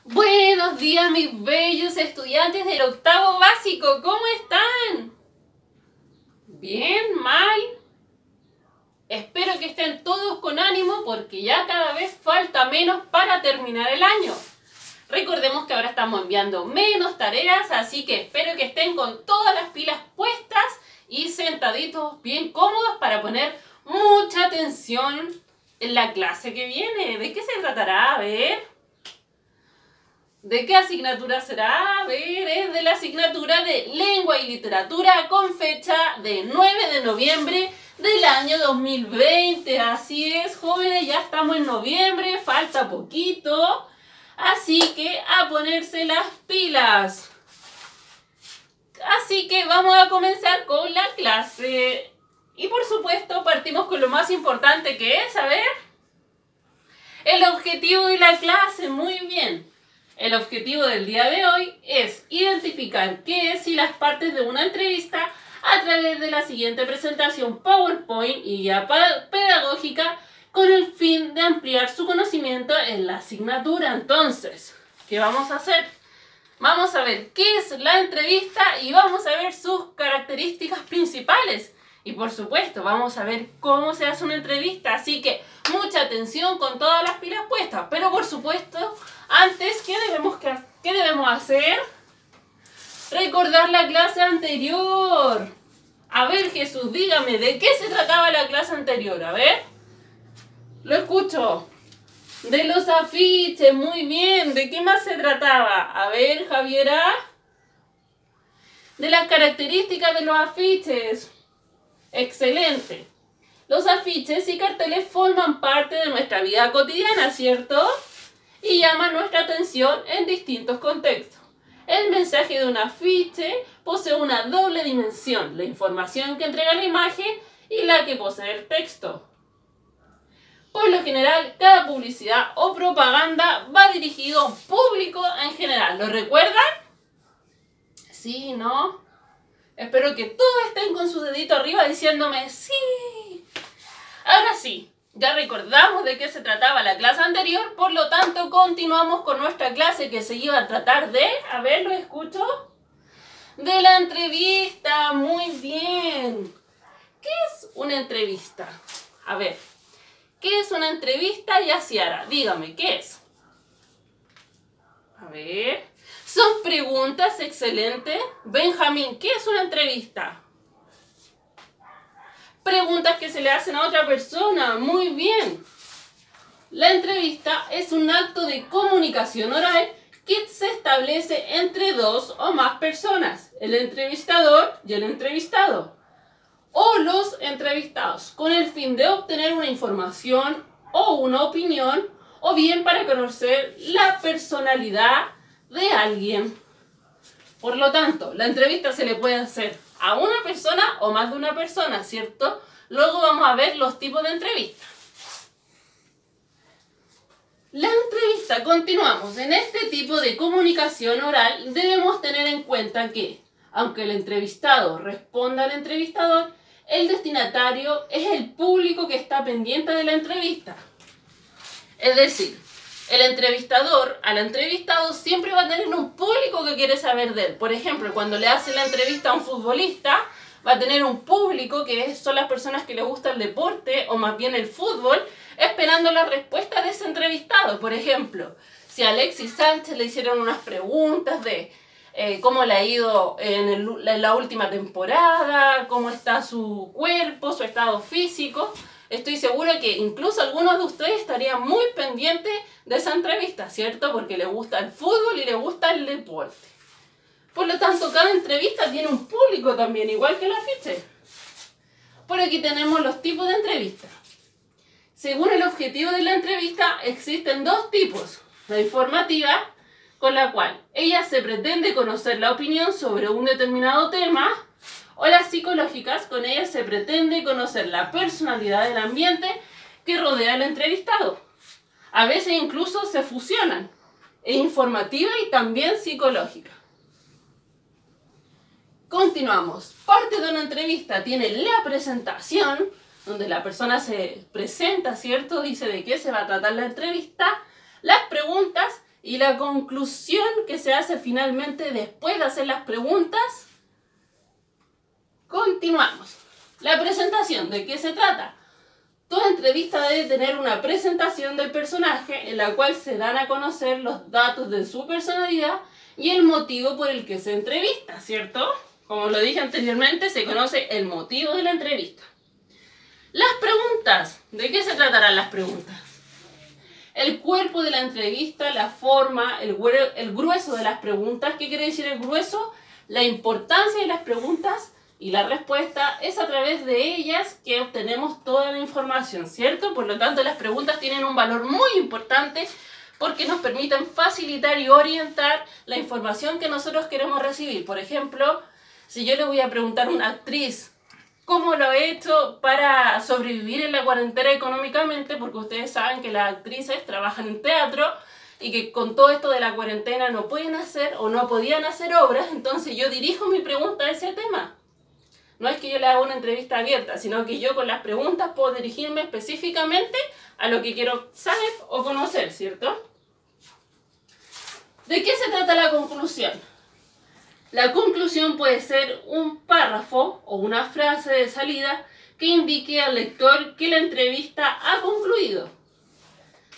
Buenos días, mis bellos estudiantes del octavo básico. ¿Cómo están? ¿Bien? ¿Mal? Espero que estén todos con ánimo porque ya cada vez falta menos para terminar el año. Recordemos que ahora estamos enviando menos tareas, así que espero que estén con todas las pilas puestas y sentaditos bien cómodos para poner mucha atención en la clase que viene. ¿De qué se tratará? A ver. ¿De qué asignatura será? A ver, es de la asignatura de Lengua y Literatura con fecha de 9 de noviembre del año 2020. Así es, jóvenes, ya estamos en noviembre, falta poquito. Así que a ponerse las pilas. Así que vamos a comenzar con la clase. Y por supuesto partimos con lo más importante que es, a ver, el objetivo de la clase. Muy bien. El objetivo del día de hoy es identificar qué es y las partes de una entrevista a través de la siguiente presentación PowerPoint y guía pedagógica con el fin de ampliar su conocimiento en la asignatura. Entonces, ¿qué vamos a hacer? Vamos a ver qué es la entrevista y vamos a ver sus características principales. Y por supuesto, vamos a ver cómo se hace una entrevista. Así que mucha atención con todas las pilas puestas. Pero por supuesto, antes, ¿qué debemos hacer? Recordar la clase anterior. A ver, Jesús, dígame, ¿de qué se trataba la clase anterior? A ver. Lo escucho. De los afiches, muy bien. ¿De qué más se trataba? A ver, Javiera. De las características de los afiches. Excelente. Los afiches y carteles forman parte de nuestra vida cotidiana, ¿cierto? Y llaman nuestra atención en distintos contextos. El mensaje de un afiche posee una doble dimensión, la información que entrega la imagen y la que posee el texto. Por lo general, cada publicidad o propaganda va dirigido a un público en general. ¿Lo recuerdan? ¿Sí? ¿No? Espero que todos estén con su dedito arriba diciéndome ¡sí! Ahora sí, ya recordamos de qué se trataba la clase anterior, por lo tanto continuamos con nuestra clase que se iba a tratar de, a ver, ¿lo escucho? De la entrevista, muy bien. ¿Qué es una entrevista? A ver, ¿qué es una entrevista, Yaciara? Dígame, ¿qué es? A ver... Son preguntas, excelente. Benjamín, ¿qué es una entrevista? Preguntas que se le hacen a otra persona. Muy bien. La entrevista es un acto de comunicación oral que se establece entre dos o más personas, el entrevistador y el entrevistado, o los entrevistados, con el fin de obtener una información o una opinión, o bien para conocer la personalidad de alguien. Por lo tanto, la entrevista se le puede hacer a una persona o más de una persona, ¿cierto? Luego vamos a ver los tipos de entrevistas. La entrevista, continuamos. En este tipo de comunicación oral debemos tener en cuenta que, aunque el entrevistado responda al entrevistador, el destinatario es el público que está pendiente de la entrevista. Es decir, el entrevistador al entrevistado siempre va a tener un público que quiere saber de él. Por ejemplo, cuando le hace la entrevista a un futbolista, va a tener un público que son las personas que le gusta el deporte o más bien el fútbol, esperando la respuesta de ese entrevistado. Por ejemplo, si a Alexis Sánchez le hicieron unas preguntas de cómo le ha ido en la última temporada, cómo está su cuerpo, su estado físico, estoy segura que incluso algunos de ustedes estarían muy pendientes de esa entrevista, ¿cierto? Porque les gusta el fútbol y les gusta el deporte. Por lo tanto, cada entrevista tiene un público también, igual que el afiche. Por aquí tenemos los tipos de entrevistas. Según el objetivo de la entrevista, existen dos tipos. La informativa, con la cual ella se pretende conocer la opinión sobre un determinado tema, o las psicológicas, con ellas se pretende conocer la personalidad del ambiente que rodea al entrevistado. A veces incluso se fusionan, es informativa y también psicológica. Continuamos. Parte de una entrevista tiene la presentación, donde la persona se presenta, ¿cierto? Dice de qué se va a tratar la entrevista, las preguntas Y la conclusión que se hace finalmente después de hacer las preguntas. Continuamos. La presentación, ¿de qué se trata? Toda entrevista debe tener una presentación del personaje en la cual se dan a conocer los datos de su personalidad y el motivo por el que se entrevista, ¿cierto? Como lo dije anteriormente, se conoce el motivo de la entrevista. Las preguntas. ¿De qué se tratarán las preguntas? El cuerpo de la entrevista, la forma, el grueso de las preguntas. ¿Qué quiere decir el grueso? La importancia de las preguntas y la respuesta es a través de ellas que obtenemos toda la información, ¿cierto? Por lo tanto, las preguntas tienen un valor muy importante porque nos permiten facilitar y orientar la información que nosotros queremos recibir. Por ejemplo, si yo le voy a preguntar a una actriz cómo lo ha hecho para sobrevivir en la cuarentena económicamente, porque ustedes saben que las actrices trabajan en teatro y que con todo esto de la cuarentena no pueden hacer o no podían hacer obras, entonces yo dirijo mi pregunta a ese tema. No es que yo le haga una entrevista abierta, sino que yo con las preguntas puedo dirigirme específicamente a lo que quiero saber o conocer, ¿cierto? ¿De qué se trata la conclusión? La conclusión puede ser un párrafo o una frase de salida que indique al lector que la entrevista ha concluido.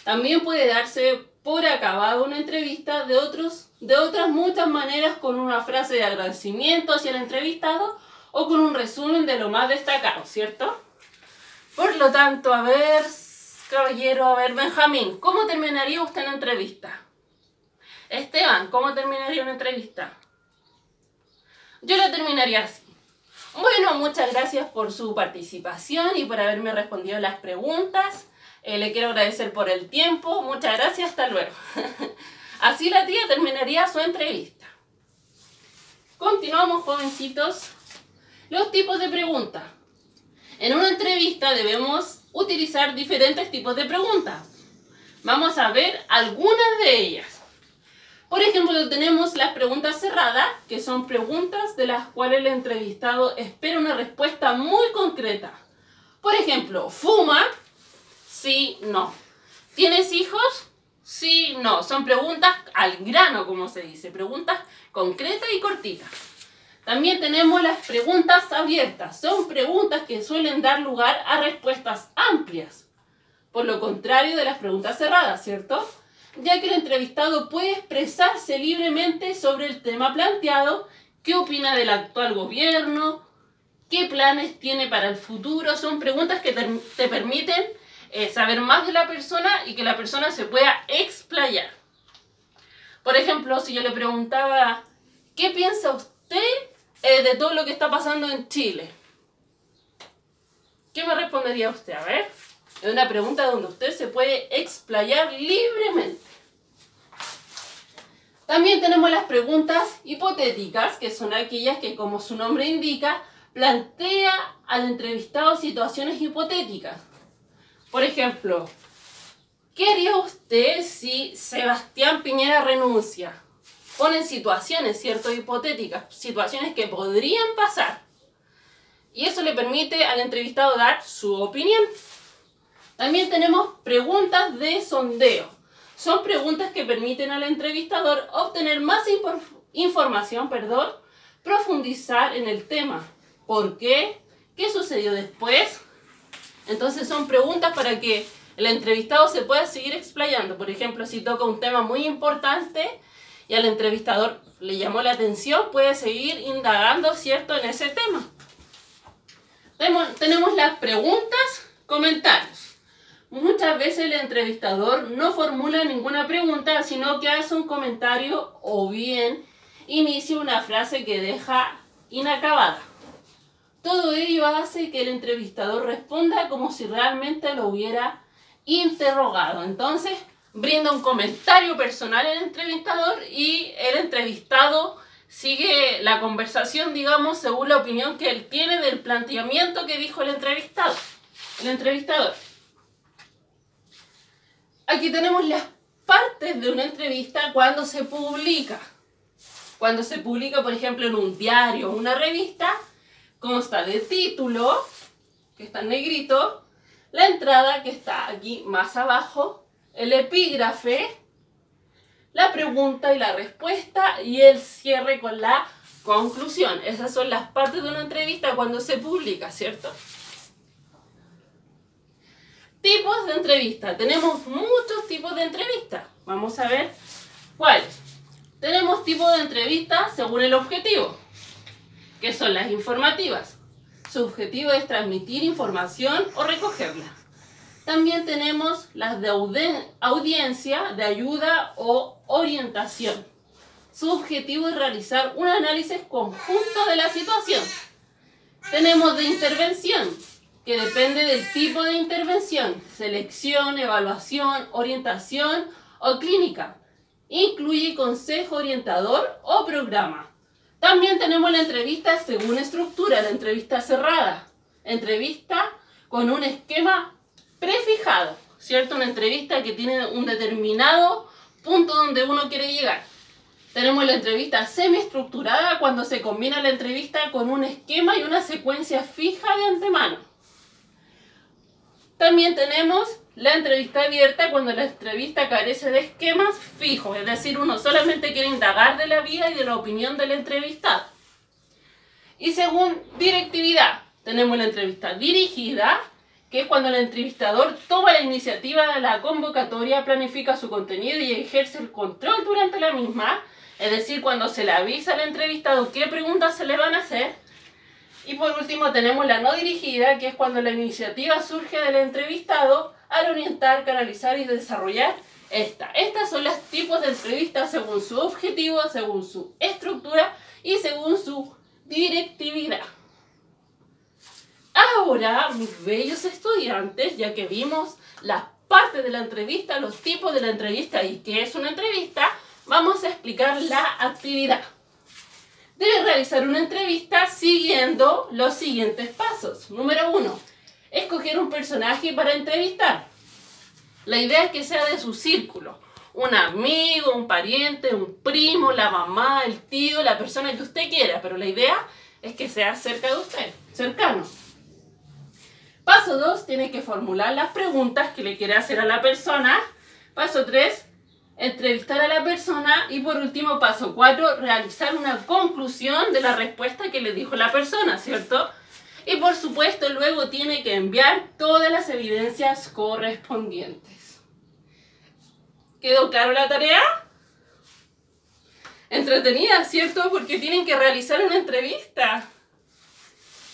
También puede darse por acabada una entrevista de otras muchas maneras, con una frase de agradecimiento hacia el entrevistado o con un resumen de lo más destacado, ¿cierto? Por lo tanto, a ver, caballero, a ver, Benjamín, ¿cómo terminaría usted una entrevista? Esteban, ¿cómo terminaría una entrevista? Yo la terminaría así. Bueno, muchas gracias por su participación y por haberme respondido las preguntas. Le quiero agradecer por el tiempo. Muchas gracias, hasta luego. Así la tía terminaría su entrevista. Continuamos, jovencitos. Los tipos de preguntas. En una entrevista debemos utilizar diferentes tipos de preguntas. Vamos a ver algunas de ellas. Por ejemplo, tenemos las preguntas cerradas, que son preguntas de las cuales el entrevistado espera una respuesta muy concreta. Por ejemplo, ¿fuma? Sí, no. ¿Tienes hijos? Sí, no. Son preguntas al grano, como se dice. Preguntas concretas y cortitas. También tenemos las preguntas abiertas. Son preguntas que suelen dar lugar a respuestas amplias. Por lo contrario de las preguntas cerradas, ¿cierto? Ya que el entrevistado puede expresarse libremente sobre el tema planteado, qué opina del actual gobierno, qué planes tiene para el futuro. Son preguntas que te permiten saber más de la persona y que la persona se pueda explayar. Por ejemplo, si yo le preguntaba, ¿qué piensa usted de todo lo que está pasando en Chile? ¿Qué me respondería usted? A ver, es una pregunta donde usted se puede explayar libremente. También tenemos las preguntas hipotéticas, que son aquellas que, como su nombre indica, plantea al entrevistado situaciones hipotéticas. Por ejemplo, ¿qué haría usted si Sebastián Piñera renuncia? Ponen situaciones, ¿cierto? Hipotéticas, situaciones que podrían pasar. Y eso le permite al entrevistado dar su opinión. También tenemos preguntas de sondeo. Son preguntas que permiten al entrevistador obtener más información, profundizar en el tema. ¿Por qué? ¿Qué sucedió después? Entonces son preguntas para que el entrevistado se pueda seguir explayando. Por ejemplo, si toca un tema muy importante y al entrevistador le llamó la atención, puede seguir indagando, ¿cierto?, en ese tema. Tenemos las preguntas, comentarios. Muchas veces el entrevistador no formula ninguna pregunta, sino que hace un comentario o bien inicia una frase que deja inacabada. Todo ello hace que el entrevistador responda como si realmente lo hubiera interrogado. Entonces, brinda un comentario personal el entrevistador y el entrevistado sigue la conversación, digamos, según la opinión que él tiene del planteamiento que dijo el entrevistador. Aquí tenemos las partes de una entrevista cuando se publica. Cuando se publica, por ejemplo, en un diario o una revista, consta de título, que está en negrito, la entrada, que está aquí más abajo, el epígrafe, la pregunta y la respuesta y el cierre con la conclusión. Esas son las partes de una entrevista cuando se publica, ¿cierto? Tipos de entrevista. Tenemos muchos tipos de entrevistas. Vamos a ver cuáles. Tenemos tipos de entrevistas según el objetivo, que son las informativas. Su objetivo es transmitir información o recogerla. También tenemos las de audiencia, de ayuda o orientación. Su objetivo es realizar un análisis conjunto de la situación. Tenemos de intervención, que depende del tipo de intervención, selección, evaluación, orientación o clínica. Incluye consejo orientador o programa. También tenemos la entrevista según estructura, la entrevista cerrada. Entrevista con un esquema prefijado, ¿cierto? Una entrevista que tiene un determinado punto donde uno quiere llegar. Tenemos la entrevista semiestructurada cuando se combina la entrevista con un esquema y una secuencia fija de antemano. También tenemos la entrevista abierta cuando la entrevista carece de esquemas fijos, es decir, uno solamente quiere indagar de la vida y de la opinión del entrevistado. Y según directividad, tenemos la entrevista dirigida, que es cuando el entrevistador toma la iniciativa de la convocatoria, planifica su contenido y ejerce el control durante la misma, es decir, cuando se le avisa al entrevistado qué preguntas se le van a hacer. Y por último tenemos la no dirigida, que es cuando la iniciativa surge del entrevistado al orientar, canalizar y desarrollar esta. Estas son los tipos de entrevistas según su objetivo, según su estructura y según su directividad. Ahora, mis bellos estudiantes, ya que vimos las partes de la entrevista, los tipos de la entrevista y qué es una entrevista, vamos a explicar la actividad. Debe realizar una entrevista siguiendo los siguientes pasos. Número 1. Escoger un personaje para entrevistar. La idea es que sea de su círculo. Un amigo, un pariente, un primo, la mamá, el tío, la persona que usted quiera. Pero la idea es que sea cerca de usted, cercano. Paso 2. Tiene que formular las preguntas que le quiere hacer a la persona. Paso 3. Entrevistar a la persona. Y por último, paso 4. Realizar una conclusión de la respuesta que le dijo la persona, ¿cierto? Y por supuesto, luego tiene que enviar todas las evidencias correspondientes. ¿Quedó claro la tarea? Entretenida, ¿cierto? Porque tienen que realizar una entrevista.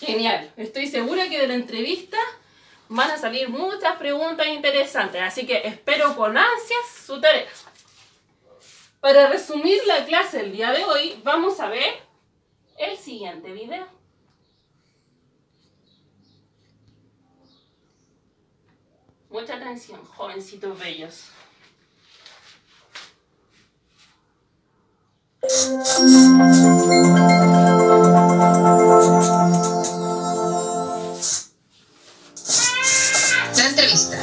Genial. Estoy segura que de la entrevista van a salir muchas preguntas interesantes. Así que espero con ansias su tarea. Para resumir la clase del día de hoy, vamos a ver el siguiente video. Mucha atención, jovencitos bellos. La entrevista.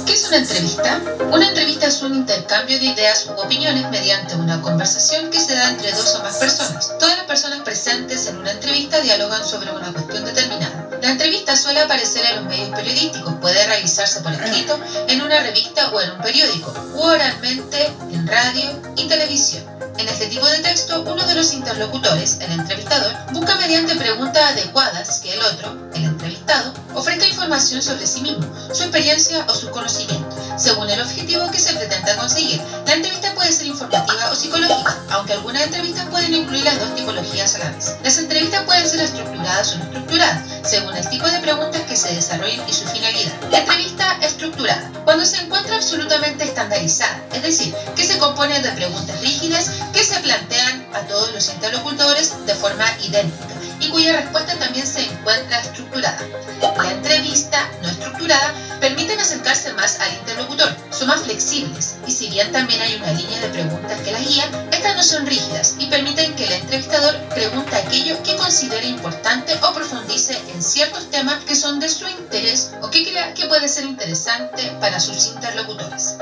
¿Qué es una entrevista? Una entrevista es un intercambio de ideas u opiniones mediante una conversación que se da entre dos o más personas. Todas las personas presentes en una entrevista dialogan sobre una cuestión determinada. La entrevista suele aparecer en los medios periodísticos, puede realizarse por escrito, en una revista o en un periódico, u oralmente en radio y televisión. En este tipo de texto, uno de los interlocutores, el entrevistador, busca mediante preguntas adecuadas que el otro, el entrevistado, ofrezca información sobre sí mismo, su experiencia o sus conocimientos, según el objetivo que se pretenda conseguir. La entrevista puede ser informativa o psicológica, aunque algunas entrevistas pueden incluir las dos tipologías a la vez. Las entrevistas pueden ser estructuradas o no estructuradas, según el tipo de preguntas que se desarrollen y su finalidad. La entrevista estructurada, cuando se encuentra absolutamente estandarizada, es decir, que se compone de preguntas rígidas que se plantean a todos los interlocutores de forma idéntica y cuya respuesta también se encuentra estructurada. La entrevista no estructurada permite acercarse más al interlocutor, son más flexibles y si bien también hay una línea de preguntas que las guían, estas no son rígidas y permiten que el entrevistador pregunte aquello que considere importante o profundice en ciertos temas que son de su interés o que crea que puede ser interesante para sus interlocutores.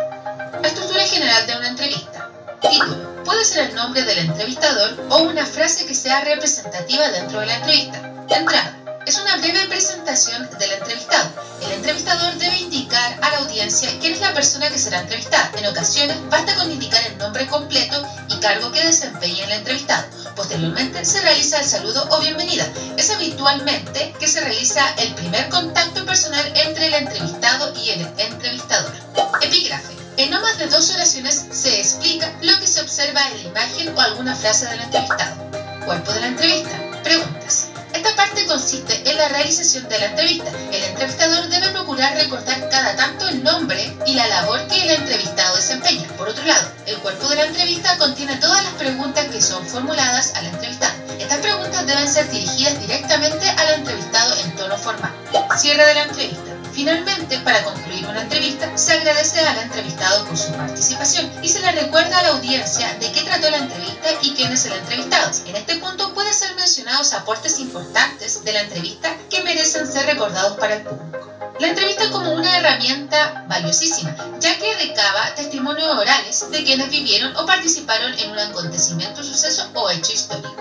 La estructura general de una entrevista. Título. Puede ser el nombre del entrevistador o una frase que sea representativa dentro de la entrevista. Entrada. es una breve presentación del entrevistado. El entrevistador debe indicar a la audiencia quién es la persona que será entrevistada. En ocasiones basta con indicar el nombre completo y cargo que desempeña el entrevistado. Posteriormente se realiza el saludo o bienvenida. Es habitualmente que se realiza el primer contacto personal entre el entrevistado y el entrevistador. Epígrafe. En no más de 2 oraciones se explica lo que se observa en la imagen o alguna frase del entrevistado. Cuerpo de la entrevista. Preguntas. Esta parte consiste en la realización de la entrevista. El entrevistador debe procurar recordar cada tanto el nombre y la labor que el entrevistado desempeña. Por otro lado, el cuerpo de la entrevista contiene todas las preguntas que son formuladas al entrevistado. Estas preguntas deben ser dirigidas directamente al entrevistado en tono formal. Cierre de la entrevista. Finalmente, para concluir una entrevista, se agradece al entrevistado por su participación y se le recuerda a la audiencia de qué trató la entrevista y quién es el entrevistado. En este punto pueden ser mencionados aportes importantes de la entrevista que merecen ser recordados para el público. La entrevista es como una herramienta valiosísima, ya que recaba testimonios orales de quienes vivieron o participaron en un acontecimiento, suceso o hecho histórico.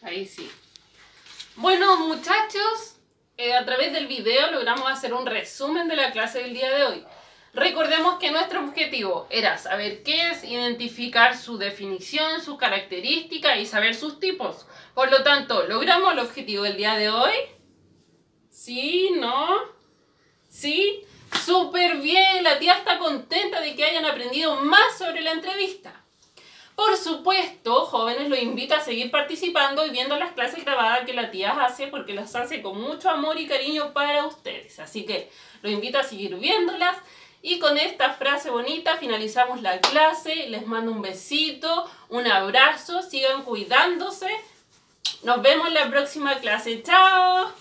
Ahí sí. Bueno, muchachos, a través del video logramos hacer un resumen de la clase del día de hoy. Recordemos que nuestro objetivo era saber qué es, identificar su definición, sus características y saber sus tipos. Por lo tanto, ¿logramos el objetivo del día de hoy? ¿Sí? ¿No? ¿Sí? ¡Súper bien! La tía está contenta de que hayan aprendido más sobre la entrevista. Por supuesto, jóvenes, los invito a seguir participando y viendo las clases grabadas que la tía hace, porque las hace con mucho amor y cariño para ustedes. Así que los invito a seguir viéndolas. Y con esta frase bonita finalizamos la clase. Les mando un besito, un abrazo, sigan cuidándose. Nos vemos en la próxima clase. ¡Chao!